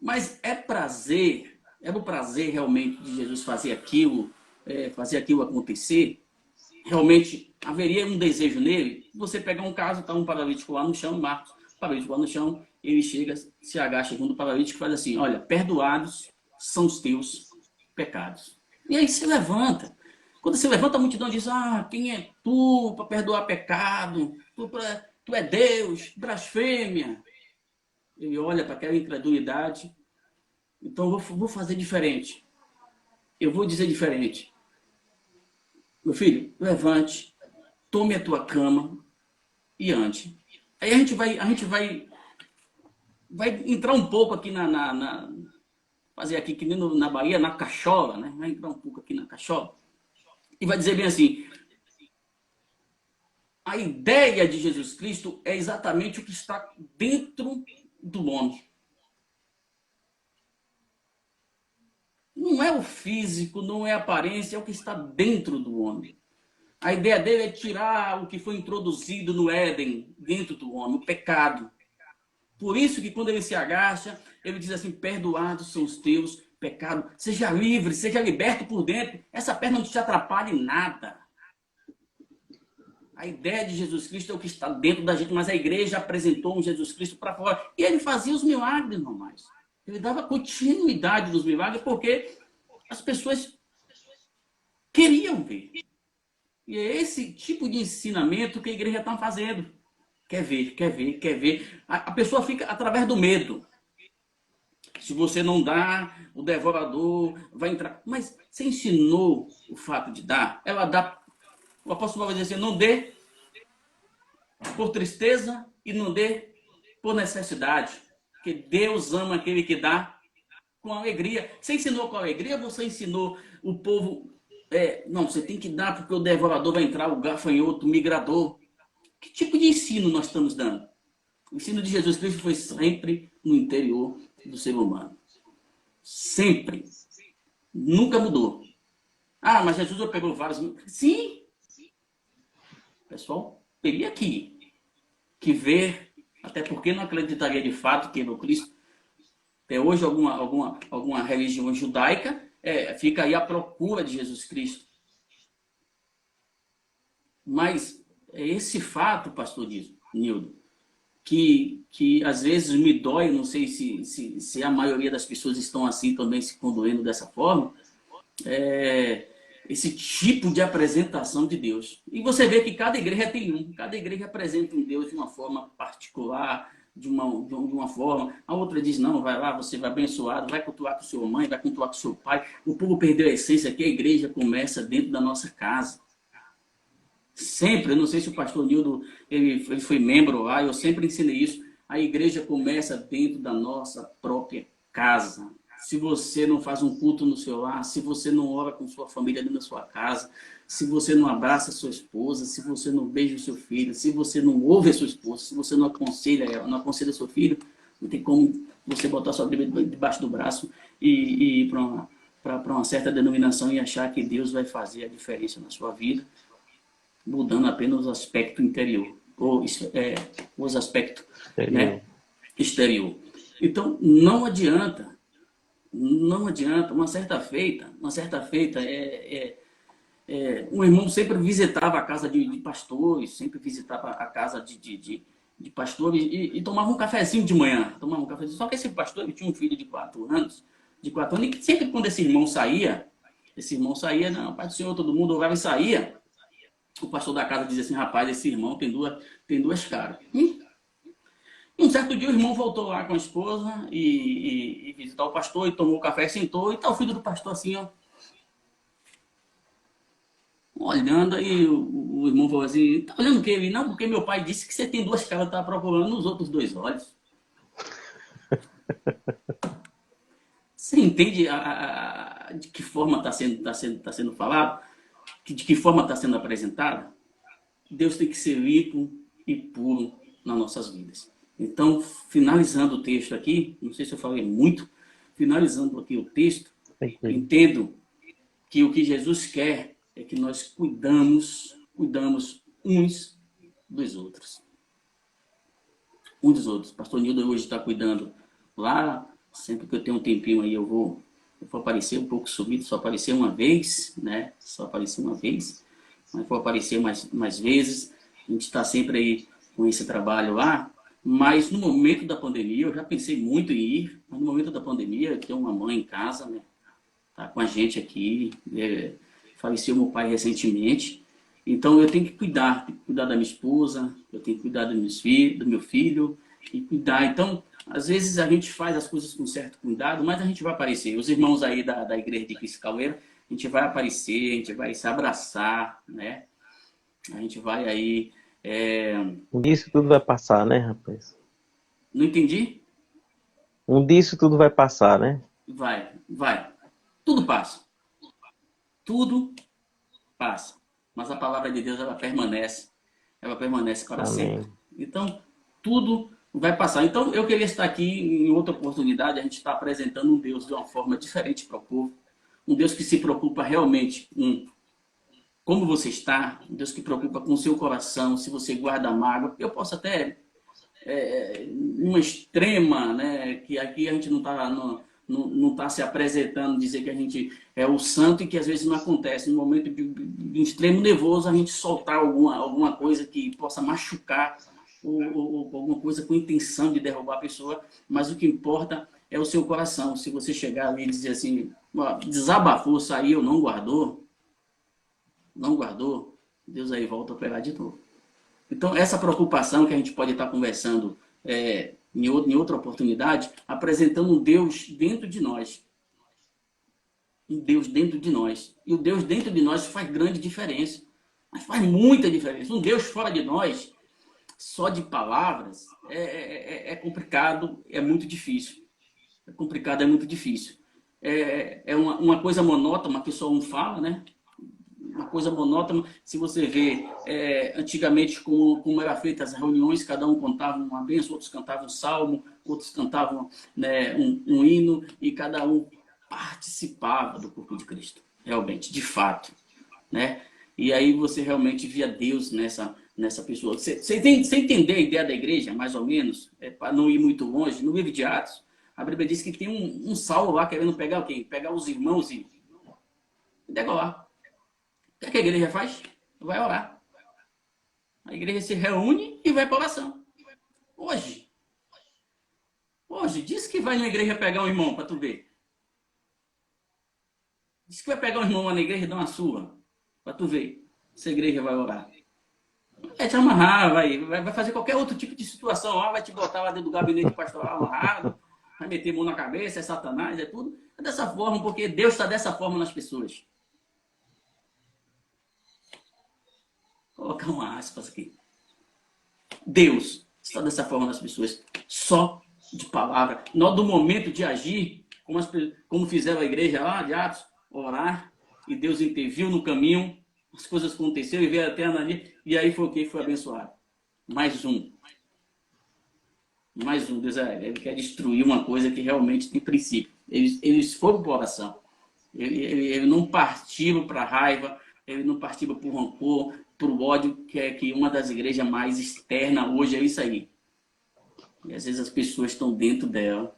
Mas era o prazer realmente de Jesus fazer aquilo acontecer? Realmente haveria um desejo nele? Você pegar um caso, está um paralítico lá no chão, Marcos, paralítico lá no chão, ele chega, se agacha junto ao paralítico e faz assim, olha, perdoados são os teus pecados. E aí se levanta. Quando se levanta, a multidão diz, quem é tu para perdoar pecado? Tu é Deus, blasfêmia. Ele olha para aquela incredulidade. Então, vou fazer diferente. Eu vou dizer diferente. Meu filho, levante, tome a tua cama e ande. Aí a gente vai entrar um pouco aqui fazer aqui que nem na Bahia, na cachola, né? Vai entrar um pouco aqui na cachola. E vai dizer bem assim, a ideia de Jesus Cristo é exatamente o que está dentro do homem. Não é o físico, não é a aparência, é o que está dentro do homem. A ideia dele é tirar o que foi introduzido no Éden, dentro do homem, o pecado. Por isso que quando ele se agacha, ele diz assim, perdoados são os teus pecados. Seja livre, seja liberto por dentro. Essa perna não te atrapalha em nada. A ideia de Jesus Cristo é o que está dentro da gente, mas a igreja apresentou um Jesus Cristo para fora. E ele fazia os milagres normais. Ele dava continuidade dos milagres porque as pessoas queriam ver. E é esse tipo de ensinamento que a igreja está fazendo. Quer ver, quer ver, quer ver. A pessoa fica através do medo. Se você não dá, o devorador vai entrar. Mas você ensinou o fato de dar? Ela dá. O apóstolo vai dizer assim, não dê por tristeza e não dê por necessidade. Porque Deus ama aquele que dá com alegria. Você ensinou com alegria ou você ensinou o povo... não, você tem que dar porque o devorador vai entrar, o gafanhoto, o migrador. Que tipo de ensino nós estamos dando? O ensino de Jesus Cristo foi sempre no interior do ser humano. Sempre. Nunca mudou. Mas Jesus já pegou vários... Sim. O pessoal teria que ver, até porque não acreditaria de fato que no Cristo. Até hoje, alguma religião judaica fica aí à procura de Jesus Cristo. Mas é esse fato, pastor Nildo, que às vezes me dói, não sei se a maioria das pessoas estão assim também se condoendo dessa forma, esse tipo de apresentação de Deus. E você vê que cada igreja tem cada igreja apresenta um Deus de uma forma particular, de uma forma, a outra diz, não, vai lá, você vai abençoado, vai cultuar com sua mãe, vai cultuar com seu pai. O povo perdeu a essência que a igreja começa dentro da nossa casa. Sempre, eu não sei se o pastor Nildo ele foi membro lá, eu sempre ensinei isso, a igreja começa dentro da nossa própria casa. Se você não faz um culto no seu lar, se você não ora com sua família dentro da sua casa, se você não abraça a sua esposa, se você não beija o seu filho, se você não ouve a sua esposa, se você não aconselha ela, não aconselha seu filho, não tem como você botar sua Bíblia debaixo do braço e ir para uma certa denominação e achar que Deus vai fazer a diferença na sua vida, mudando apenas o aspecto interior. ou os aspectos, Exterior. né, exterior. Então, não adianta, uma certa feita, um irmão sempre visitava a casa de pastores, sempre visitava a casa de pastores e tomava um cafezinho de manhã, tomava um cafezinho. Só que esse pastor ele tinha um filho de 4 anos, e que sempre quando esse irmão saía, não, Pai do Senhor, todo mundo orava e saía, o pastor da casa dizia assim, rapaz, esse irmão tem duas caras. Um certo dia o irmão voltou lá com a esposa e visitar o pastor, e tomou o café, sentou, e tá o filho do pastor assim, ó, olhando. Aí o irmão falou assim, tá olhando o quê? Ele, não, porque meu pai disse que você tem duas caras, tá procurando nos outros dois olhos. Você entende de que forma está sendo falado? De que forma está sendo apresentado? Deus tem que ser limpo e puro nas nossas vidas. Então, finalizando o texto aqui, não sei se eu falei muito, finalizando aqui o texto, Tranquilo. entendo que o que Jesus quer é que nós cuidamos uns dos outros. Uns dos outros. Pastor Nildo hoje está cuidando lá, sempre que eu tenho um tempinho aí eu vou aparecer um pouco sumido, só aparecer uma vez, né? Só aparecer uma vez, mas vou aparecer mais vezes. A gente está sempre aí com esse trabalho lá, mas no momento da pandemia, eu já pensei muito em ir, mas no momento da pandemia, eu tenho uma mãe em casa, né? Tá com a gente aqui, faleceu meu pai recentemente, então eu tenho que cuidar da minha esposa, eu tenho que cuidar do meu filho, e cuidar. Então, às vezes a gente faz as coisas com certo cuidado, mas a gente vai aparecer. Os irmãos aí da igreja de Cristo Caueira, a gente vai aparecer, a gente vai se abraçar, né? A gente vai aí. Um dia isso tudo vai passar, né, rapaz? Não entendi? Um dia isso tudo vai passar, né? Vai. Tudo passa. Tudo passa. Mas a palavra de Deus, ela permanece. Ela permanece para sempre. Amém. Então, tudo vai passar. Então, eu queria estar aqui em outra oportunidade. A gente está apresentando um Deus de uma forma diferente para o povo. Um Deus que se preocupa realmente com como você está. Um Deus que preocupa com o seu coração, se você guarda mágoa. Eu posso até, uma extrema, né, que aqui a gente não tá se apresentando, dizer que a gente é o santo e que às vezes não acontece. No momento de um extremo nervoso, a gente soltar alguma coisa que possa machucar ou alguma coisa com intenção de derrubar a pessoa, mas o que importa é o seu coração. Se você chegar ali e dizer assim, ó, desabafou, saiu, não guardou, Deus aí volta a operar de novo. Então, essa preocupação que a gente pode estar conversando em outra oportunidade, apresentando um Deus dentro de nós. Um Deus dentro de nós. E o Deus dentro de nós faz grande diferença. Mas faz muita diferença. Um Deus fora de nós, só de palavras, é complicado, é muito difícil. É complicado, é muito difícil. É uma coisa monótona que só um fala, né? Uma coisa monótona. Se você vê antigamente como eram feitas as reuniões, cada um contava uma bênção, outros cantavam um salmo, outros cantavam, né, um hino, e cada um participava do corpo de Cristo, realmente, de fato, né? E aí você realmente via Deus nessa pessoa. Você entender a ideia da igreja, mais ou menos, para não ir muito longe, no livro de Atos, a Bíblia diz que tem um Saulo lá querendo pegar o quê? Pegar os irmãos e degolar. O que a igreja faz? Vai orar. A igreja se reúne e vai para oração. Hoje, diz que vai na igreja pegar um irmão para tu ver. Diz que vai pegar um irmão lá na igreja e dar uma surra para tu ver se a igreja vai orar. Vai te amarrar, vai fazer qualquer outro tipo de situação lá, vai te botar lá dentro do gabinete pastoral amarrado, vai meter mão na cabeça, é Satanás, é tudo. É dessa forma, porque Deus está dessa forma nas pessoas. Vou colocar uma aspas aqui. Deus está dessa forma nas pessoas, só de palavra. No momento de agir, como fizeram a igreja lá de Atos, orar, e Deus interviu no caminho, as coisas aconteceram e veio até Ananias, e aí foi o que? Foi abençoado. Mais um. Deus, ele quer destruir uma coisa que realmente tem princípio. Eles foram para a oração. Ele não partiram para a raiva, ele não partiram para o rancor, para o ódio, que é que uma das igrejas mais externas hoje é isso aí. E às vezes as pessoas estão dentro dela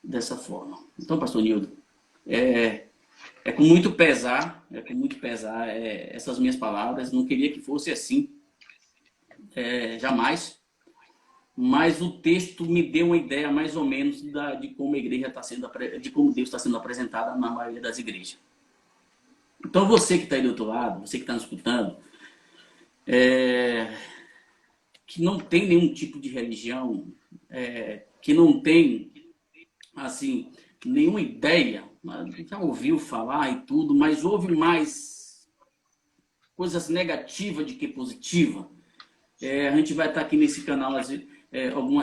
dessa forma. Então, pastor Nildo, é com muito pesar essas minhas palavras. Não queria que fosse assim, jamais. Mas o texto me deu uma ideia mais ou menos de como a igreja está sendo, de como Deus está sendo apresentada na maioria das igrejas. Então você que está aí do outro lado, você que está nos escutando, que não tem nenhum tipo de religião, que não tem assim nenhuma ideia, já ouviu falar e tudo, mas ouve mais coisas negativas do que positivas. A gente vai estar aqui nesse canal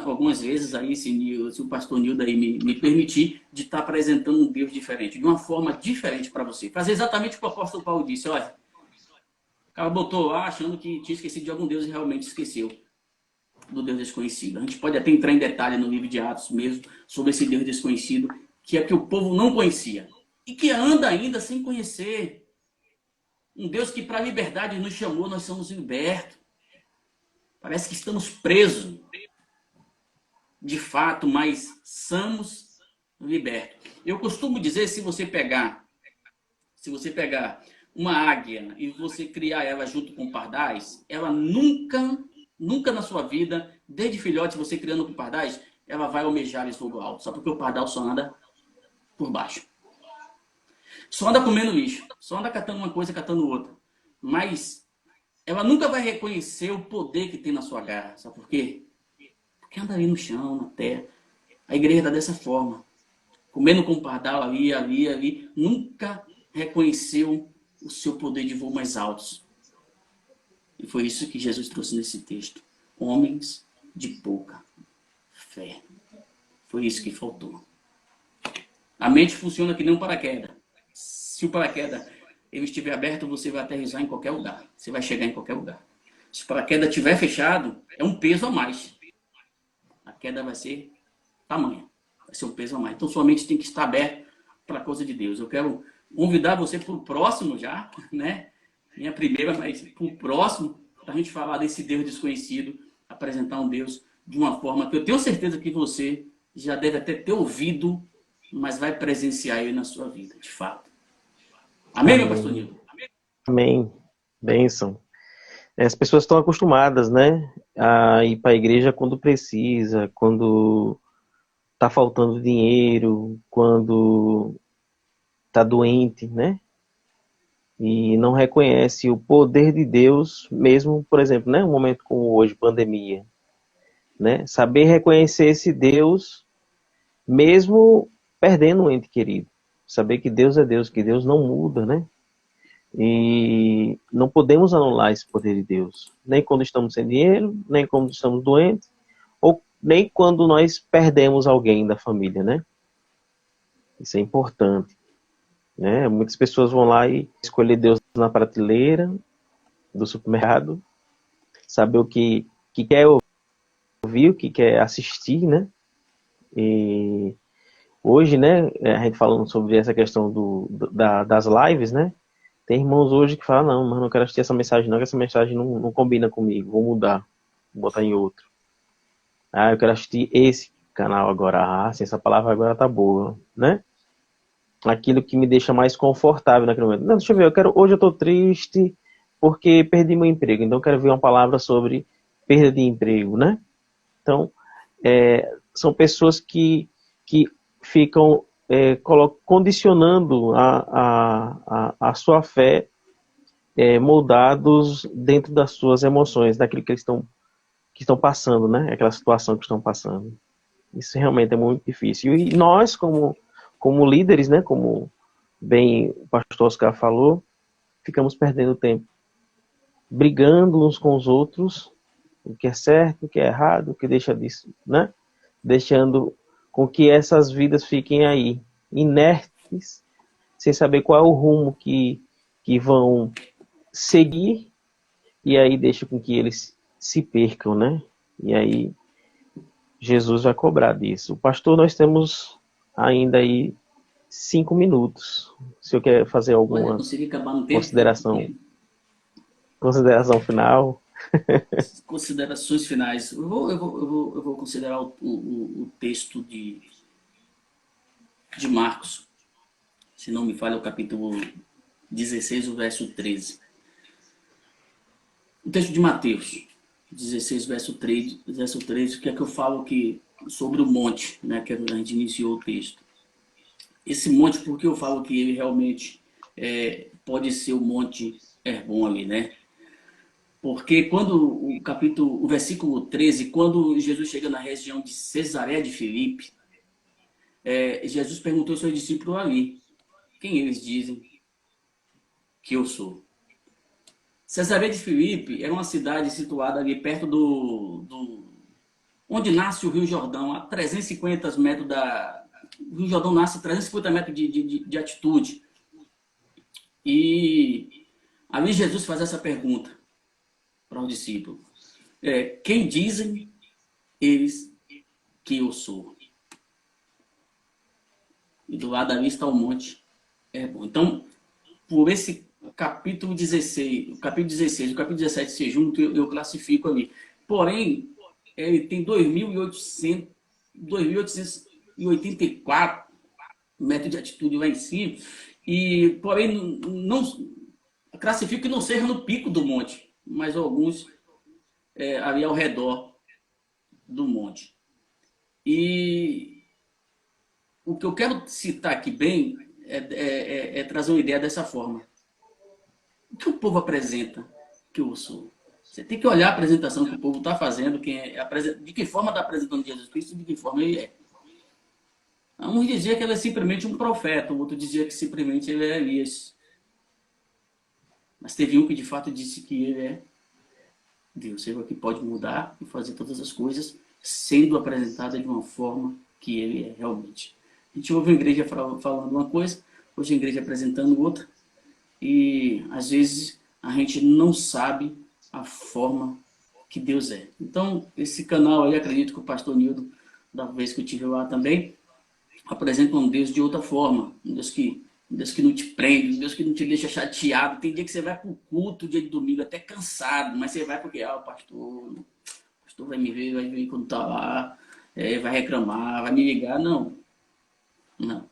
algumas vezes aí, se o pastor Nildo aí me permitir, de estar apresentando um Deus diferente, de uma forma diferente para você. Fazer exatamente o que o apóstolo Paulo disse. Olha, o cara botou lá achando que tinha esquecido de algum Deus e realmente esqueceu do Deus desconhecido. A gente pode até entrar em detalhe no livro de Atos mesmo sobre esse Deus desconhecido, que é que o povo não conhecia e que anda ainda sem conhecer. Um Deus que para a liberdade nos chamou, nós somos libertos. Parece que estamos presos, de fato, mas somos libertos. Eu costumo dizer, se você pegar uma águia e você criar ela junto com pardais, ela nunca na sua vida, desde filhote, você criando com pardais, ela vai almejar esse fogo alto, só porque o pardal só anda por baixo. Só anda comendo lixo, só anda catando uma coisa, catando outra. Mas ela nunca vai reconhecer o poder que tem na sua garra. Sabe por quê? Porque anda ali no chão, na terra. A igreja está dessa forma. Comendo com pardal ali. Nunca reconheceu o seu poder de voo mais altos. E foi isso que Jesus trouxe nesse texto. Homens de pouca fé. Foi isso que faltou. A mente funciona que nem um paraquedas. Se o paraquedas ele estiver aberto, você vai aterrissar em qualquer lugar. Você vai chegar em qualquer lugar. Se o paraquedas estiver fechado, é um peso a mais. A queda vai ser tamanha. Vai ser um peso a mais. Então, sua mente tem que estar aberta para a coisa de Deus. Eu quero convidar você para o próximo já, né? Minha primeira, mas para o próximo, para a gente falar desse Deus desconhecido, apresentar um Deus de uma forma que eu tenho certeza que você já deve até ter ouvido, mas vai presenciar ele na sua vida, de fato. Amém, meu pastor Nildo? Amém. Bênção. As pessoas estão acostumadas, né, a ir para a igreja quando precisa, quando está faltando dinheiro, quando está doente, né? E não reconhece o poder de Deus, mesmo, por exemplo, né, um momento como hoje, pandemia, né? Saber reconhecer esse Deus, mesmo perdendo um ente querido. Saber que Deus é Deus, que Deus não muda, né? E não podemos anular esse poder de Deus, nem quando estamos sem dinheiro, nem quando estamos doentes, ou nem quando nós perdemos alguém da família, né? Isso é importante, né? Muitas pessoas vão lá e escolher Deus na prateleira do supermercado, saber o que quer ouvir, o que quer assistir, né? E hoje, né, a gente falando sobre essa questão das lives, né? Tem irmãos hoje que falam, não, mas não quero assistir essa mensagem não, que essa mensagem não combina comigo, vou mudar, vou botar em outro. Ah, eu quero assistir esse canal agora, assim, essa palavra agora tá boa, né? Aquilo que me deixa mais confortável naquele momento. Não, deixa eu ver, hoje eu tô triste porque perdi meu emprego, então eu quero ver uma palavra sobre perda de emprego, né? Então, são pessoas que ficam condicionando a sua fé, moldados dentro das suas emoções, daquilo que eles estão passando, né? Aquela situação que estão passando. Isso realmente é muito difícil. E nós, como líderes, né? Como bem o pastor Oscar falou, ficamos perdendo tempo, brigando uns com os outros, o que é certo, o que é errado, o que deixa disso, né? Deixando com que essas vidas fiquem aí, inertes, sem saber qual é o rumo que vão seguir, e aí deixa com que eles se percam, né? E aí Jesus vai cobrar disso. Pastor, nós temos ainda aí 5 minutos. Se eu quer fazer Olha, alguma consegui acabar no tempo. consideração. Consideração final. Considerações finais. Eu vou considerar o texto de Marcos, se não me falha, o capítulo 16, o verso 13. O texto de Mateus, 16, verso 13, que é que eu falo sobre o monte, né, que a gente iniciou o texto. Esse monte, porque eu falo que ele realmente pode ser o monte Hermon ali, né? Porque quando o versículo 13, quando Jesus chega na região de Cesareia de Filipe, Jesus perguntou aos seus discípulos ali, quem eles dizem que eu sou? Cesareia de Filipe era uma cidade situada ali perto onde nasce o Rio Jordão, a 350 metros o Rio Jordão nasce a 350 metros de altitude. E ali Jesus faz essa pergunta para os discípulos. Quem dizem eles que eu sou? E do lado ali está o monte Hermon. Então, por esse capítulo 16, o capítulo 16 e o capítulo 17 se juntam, eu classifico ali. Porém, ele tem 2.884 metros de altitude lá em cima, porém, não classifico que não seja no pico do monte, mas alguns ali ao redor do monte. E o que eu quero citar aqui bem é trazer uma ideia dessa forma. O que o povo apresenta que eu sou? Você tem que olhar a apresentação que o povo está fazendo, de que forma está apresentando Jesus Cristo e de que forma ele é. Uns diziam que ele é simplesmente um profeta, o outro dizia que simplesmente ele é Elias. Mas teve um que de fato disse que ele é Deus, ele que pode mudar e fazer todas as coisas, sendo apresentada de uma forma que ele é realmente. A gente ouve a igreja falando uma coisa, hoje a igreja apresentando outra, e às vezes a gente não sabe a forma que Deus é. Então, esse canal aí, acredito que o pastor Nildo, da vez que eu estive lá também, apresenta um Deus de outra forma, um Deus que não te prende, um Deus que não te deixa chateado. Tem dia que você vai para o culto, dia de domingo, até cansado, mas você vai porque, o pastor vai me ver, vai vir quando está lá, vai reclamar, vai me ligar. Não. O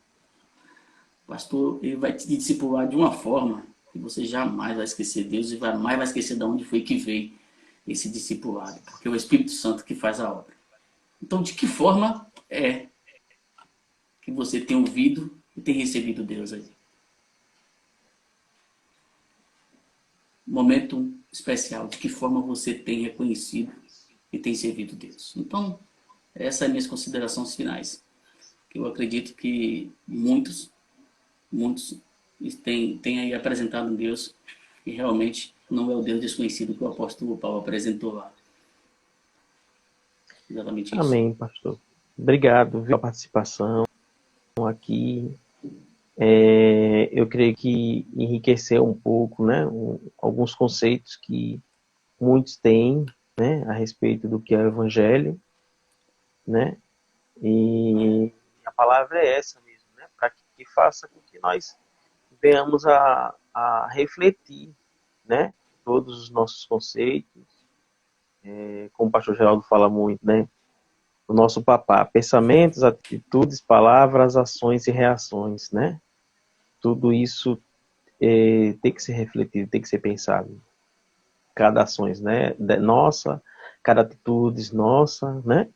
pastor, ele vai te discipular de uma forma que você jamais vai esquecer Deus e jamais vai esquecer de onde foi que veio esse discipulado, porque é o Espírito Santo que faz a obra. Então, de que forma que você tem ouvido e tem recebido Deus aí? Momento especial, de que forma você tem reconhecido e tem servido Deus. Então, essas são as minhas considerações finais. Eu acredito que muitos têm aí apresentado um Deus que realmente não é o Deus desconhecido que o apóstolo Paulo apresentou lá. Exatamente isso. Amém, pastor. Obrigado pela participação aqui. Eu creio que enriqueceu um pouco, né, alguns conceitos que muitos têm, né, a respeito do que é o Evangelho, né, e a palavra é essa mesmo, né, para que faça com que nós venhamos a refletir, né, todos os nossos conceitos, como o pastor Geraldo fala muito, né, o nosso papá, pensamentos, atitudes, palavras, ações e reações, né, tudo isso tem que ser refletido, tem que ser pensado. Cada ações, né, nossa, cada atitude nossa, né.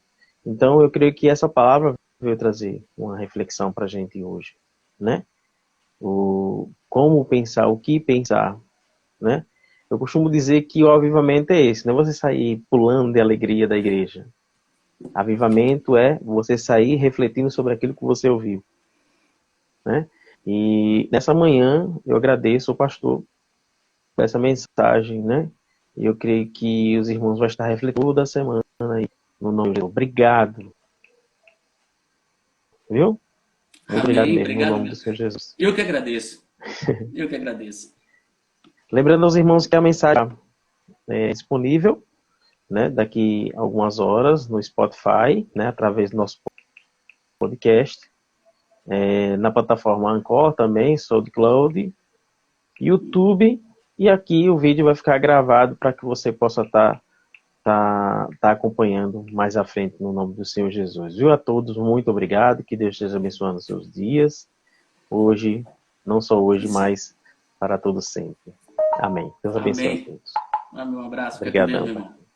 Então eu creio que essa palavra veio trazer uma reflexão para a gente hoje, né. Como pensar, o que pensar, né. Eu costumo dizer que o avivamento é esse, não é você sair pulando de alegria da igreja. Avivamento é você sair refletindo sobre aquilo que você ouviu, né. E nessa manhã eu agradeço ao pastor por essa mensagem, né? E eu creio que os irmãos vão estar refletindo toda a semana aí, no nome de Jesus. Obrigado. Viu? Muito obrigado Amém, mesmo, no obrigado nome do mesmo. Senhor Jesus. Eu que agradeço. Eu que agradeço. Lembrando aos irmãos que a mensagem é disponível, né, daqui a algumas horas no Spotify, né, através do nosso podcast, na plataforma Anchor também, SoundCloud, YouTube E aqui o vídeo vai ficar gravado para que você possa estar acompanhando mais à frente no nome do Senhor Jesus. Viu, a todos, muito obrigado, que Deus esteja abençoando os seus dias, hoje, não só hoje, mas para todos sempre. Amém. Deus abençoe a Amém. todos. Amém. Um abraço. Fica com Deus, Obrigadão, meu Pai. irmão.